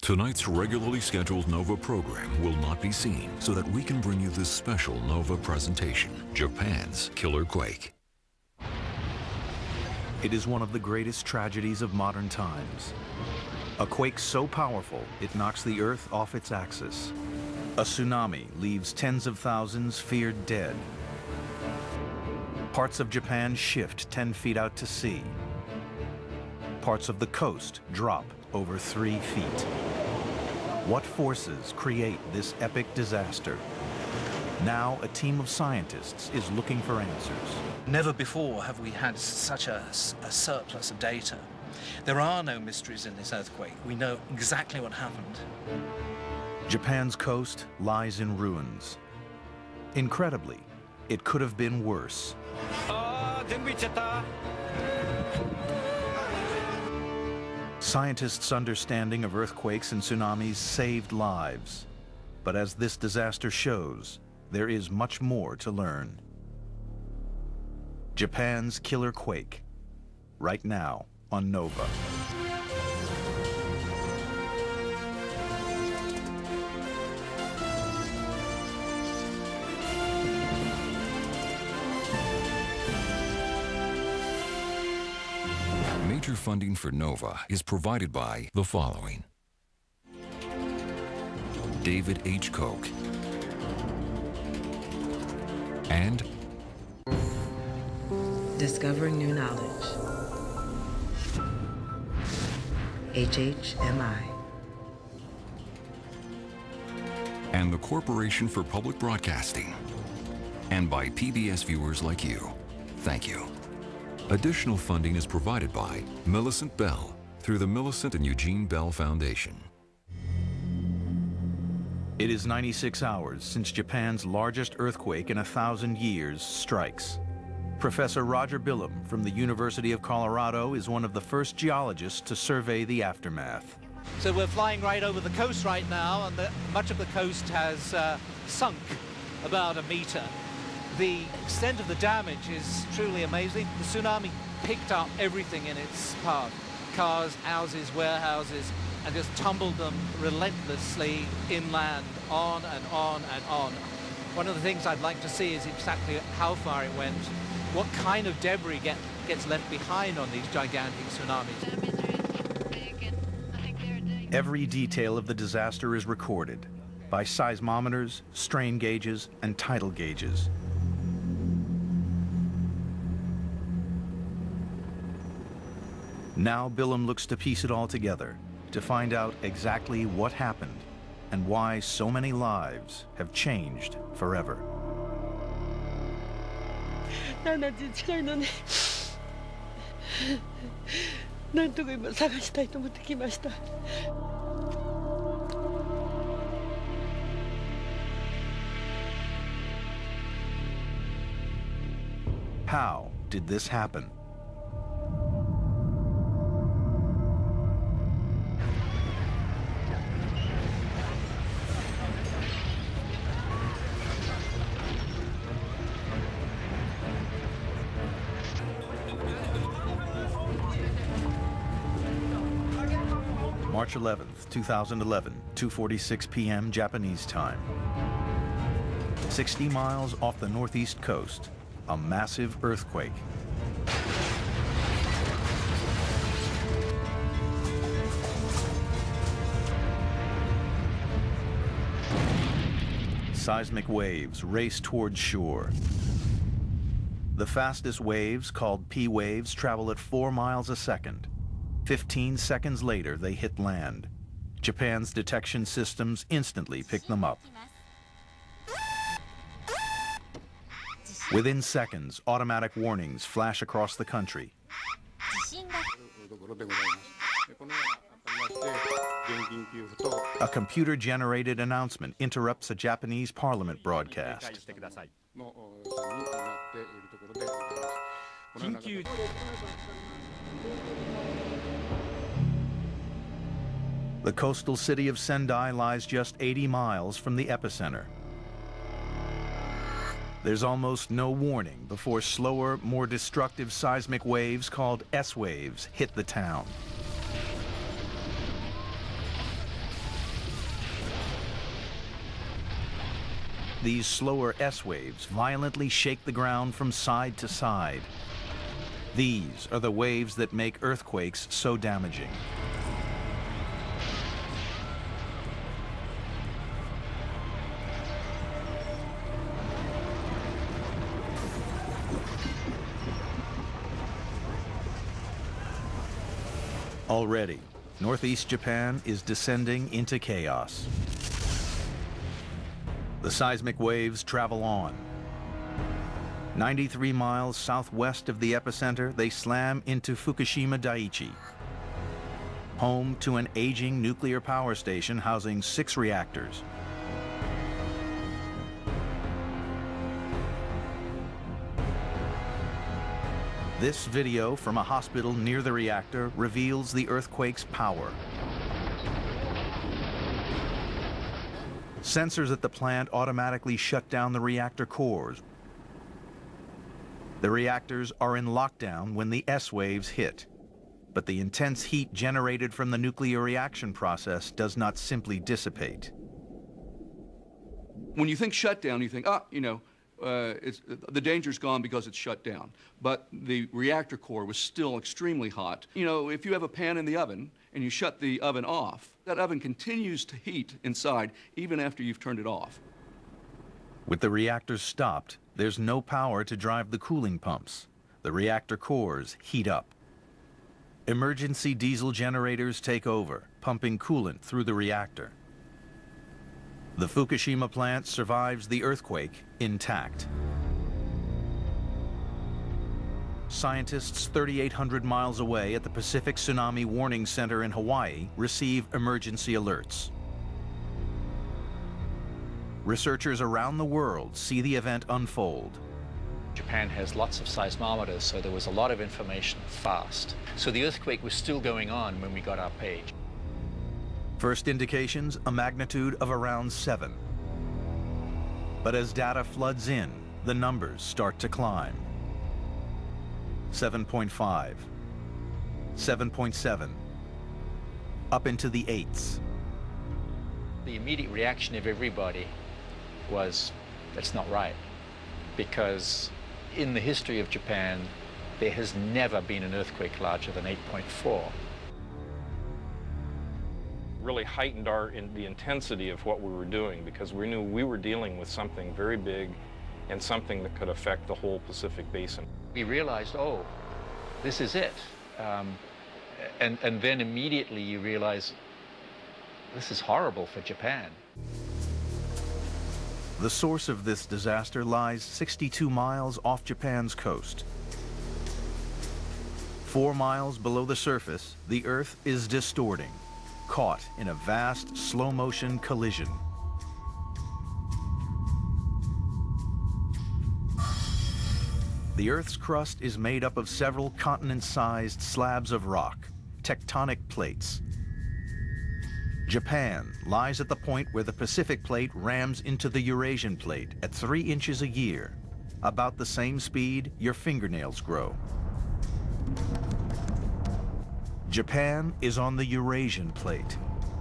Tonight's regularly scheduled NOVA program will not be seen so that we can bring you this special NOVA presentation, Japan's Killer Quake. It is one of the greatest tragedies of modern times. A quake so powerful, it knocks the Earth off its axis. A tsunami leaves tens of thousands feared dead. Parts of Japan shift 10 feet out to sea. Parts of the coast drop over 3 feet. What forces create this epic disaster? Now a team of scientists is looking for answers. Never before have we had such a surplus of data. There are no mysteries in this earthquake. We know exactly what happened. Japan's coast lies in ruins. Incredibly, it could have been worse. Scientists' understanding of earthquakes and tsunamis saved lives. But as this disaster shows, there is much more to learn. Japan's Killer Quake, right now on NOVA. Major funding for NOVA is provided by the following: David H. Koch and Discovering New Knowledge. HHMI. and the Corporation for Public Broadcasting, and by PBS viewers like you. Thank you. Additional funding is provided by Millicent Bell through the Millicent and Eugene Bell Foundation. It is 96 hours since Japan's largest earthquake in 1,000 years strikes. Professor Roger Billum from the University of Colorado is one of the first geologists to survey the aftermath. So we're flying right over the coast right now, and much of the coast has sunk about a meter. The extent of the damage is truly amazing. The tsunami picked up everything in its path: cars, houses, warehouses, and just tumbled them relentlessly inland, on and on and on. One of the things I'd like to see is exactly how far it went, what kind of debris gets left behind on these gigantic tsunamis. Every detail of the disaster is recorded by seismometers, strain gauges, and tidal gauges. Now Billum looks to piece it all together to find out exactly what happened and why so many lives have changed forever. How did this happen? March 11th, 2011, 2:46 p.m. Japanese time. 60 miles off the northeast coast, a massive earthquake. Seismic waves race towards shore. The fastest waves, called P waves, travel at 4 miles a second. 15 seconds later, they hit land. Japan's detection systems instantly pick them up. Within seconds, automatic warnings flash across the country. A computer-generated announcement interrupts a Japanese parliament broadcast. The coastal city of Sendai lies just 80 miles from the epicenter. There's almost no warning before slower, more destructive seismic waves called S waves hit the town. These slower S waves violently shake the ground from side to side. These are the waves that make earthquakes so damaging. Already, northeast Japan is descending into chaos. The seismic waves travel on. 93 miles southwest of the epicenter, they slam into Fukushima Daiichi, home to an aging nuclear power station housing 6 reactors. This video from a hospital near the reactor reveals the earthquake's power. Sensors at the plant automatically shut down the reactor cores. The reactors are in lockdown when the S waves hit, but the intense heat generated from the nuclear reaction process does not simply dissipate. When you think shutdown, you think, the danger's gone because it's shut down. But the reactor core was still extremely hot. You know, if you have a pan in the oven and you shut the oven off, that oven continues to heat inside even after you've turned it off. With the reactors stopped, there's no power to drive the cooling pumps. The reactor cores heat up. Emergency diesel generators take over, pumping coolant through the reactor. The Fukushima plant survives the earthquake intact. Scientists 3,800 miles away at the Pacific Tsunami Warning Center in Hawaii receive emergency alerts. Researchers around the world see the event unfold. Japan has lots of seismometers, so there was a lot of information fast. So the earthquake was still going on when we got our page. First indications, a magnitude of around 7. But as data floods in, the numbers start to climb. 7.5, 7.7, up into the 8s. The immediate reaction of everybody was, that's not right, because in the history of Japan, there has never been an earthquake larger than 8.4. Really heightened the intensity of what we were doing, because we knew we were dealing with something very big and something that could affect the whole Pacific Basin. We realized, oh, this is it. And then immediately you realize, this is horrible for Japan. The source of this disaster lies 62 miles off Japan's coast. 4 miles below the surface, the Earth is distorting, caught in a vast slow-motion collision. The Earth's crust is made up of several continent-sized slabs of rock, tectonic plates. Japan lies at the point where the Pacific Plate rams into the Eurasian Plate at 3 inches a year, about the same speed your fingernails grow. Japan is on the Eurasian Plate.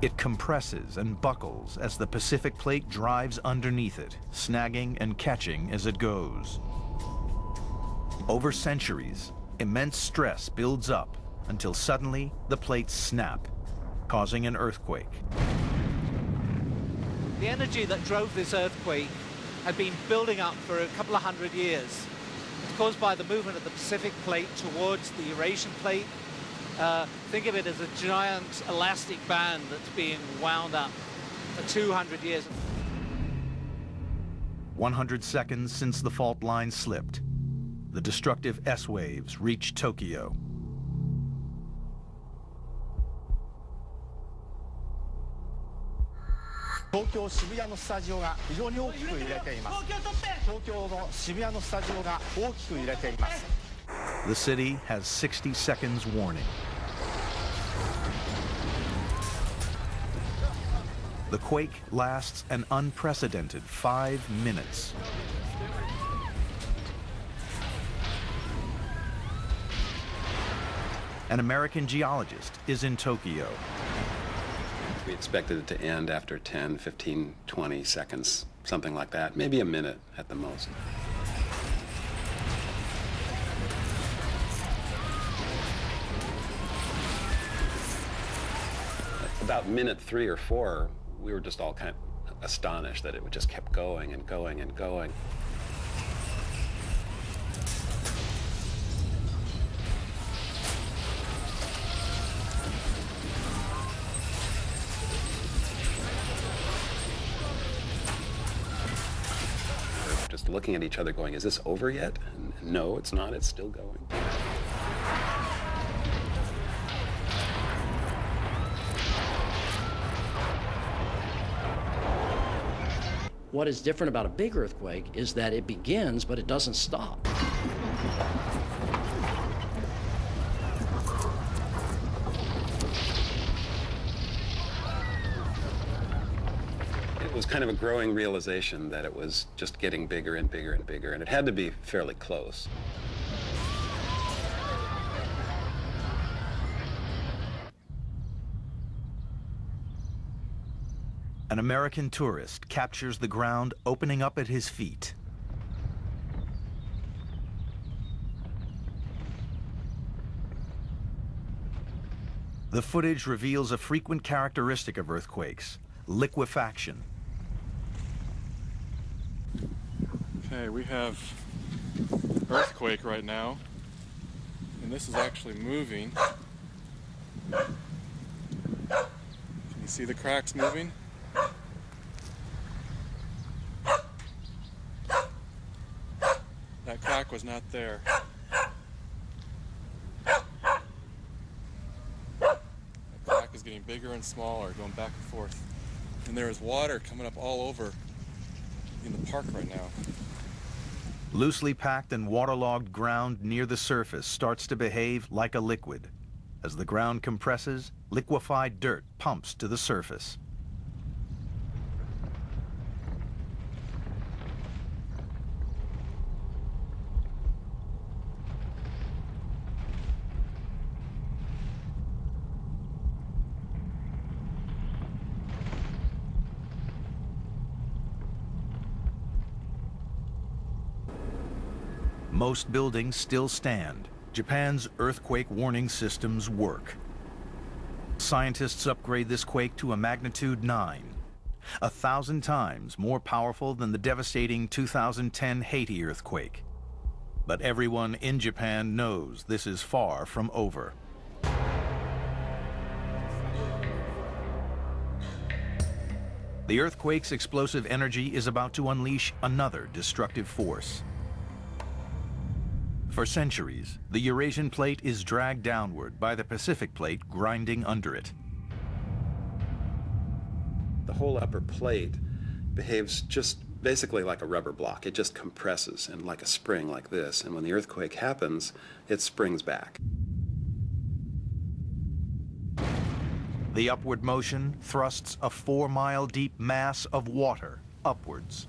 It compresses and buckles as the Pacific Plate drives underneath it, snagging and catching as it goes. Over centuries, immense stress builds up until suddenly the plates snap, causing an earthquake. The energy that drove this earthquake had been building up for a couple of 100 years. It's caused by the movement of the Pacific Plate towards the Eurasian Plate. Think of it as a giant elastic band that's being wound up for 200 years. 100 seconds since the fault line slipped, the destructive S waves reach Tokyo. Tokyo 渋谷のスタジオが非常に大きく揺れています。東京の渋谷のスタジオが大きく揺れています。 The city has 60 seconds warning. The quake lasts an unprecedented 5 minutes. An American geologist is in Tokyo. We expected it to end after 10, 15, 20 seconds, something like that, maybe a minute at the most. About minute 3 or 4, we were just all kind of astonished that it just kept going and going and going. Just looking at each other going, is this over yet? And no, it's not, it's still going. What is different about a big earthquake is that it begins, but it doesn't stop. It was kind of a growing realization that it was just getting bigger and bigger and bigger, and it had to be fairly close. An American tourist captures the ground opening up at his feet. The footage reveals a frequent characteristic of earthquakes: liquefaction. Okay, we have earthquake right now, and this is actually moving. Can you see the cracks moving? That crack was not there. The crack is getting bigger and smaller, going back and forth. And there is water coming up all over in the park right now. Loosely packed and waterlogged ground near the surface starts to behave like a liquid. As the ground compresses, liquefied dirt pumps to the surface. Most buildings still stand. Japan's earthquake warning systems work. Scientists upgrade this quake to a magnitude 9, 1,000 times more powerful than the devastating 2010 Haiti earthquake. But everyone in Japan knows this is far from over. The earthquake's explosive energy is about to unleash another destructive force. For centuries, the Eurasian plate is dragged downward by the Pacific plate grinding under it. The whole upper plate behaves just basically like a rubber block. It just compresses, and like a spring like this. And when the earthquake happens, it springs back. The upward motion thrusts a 4-mile deep mass of water upwards.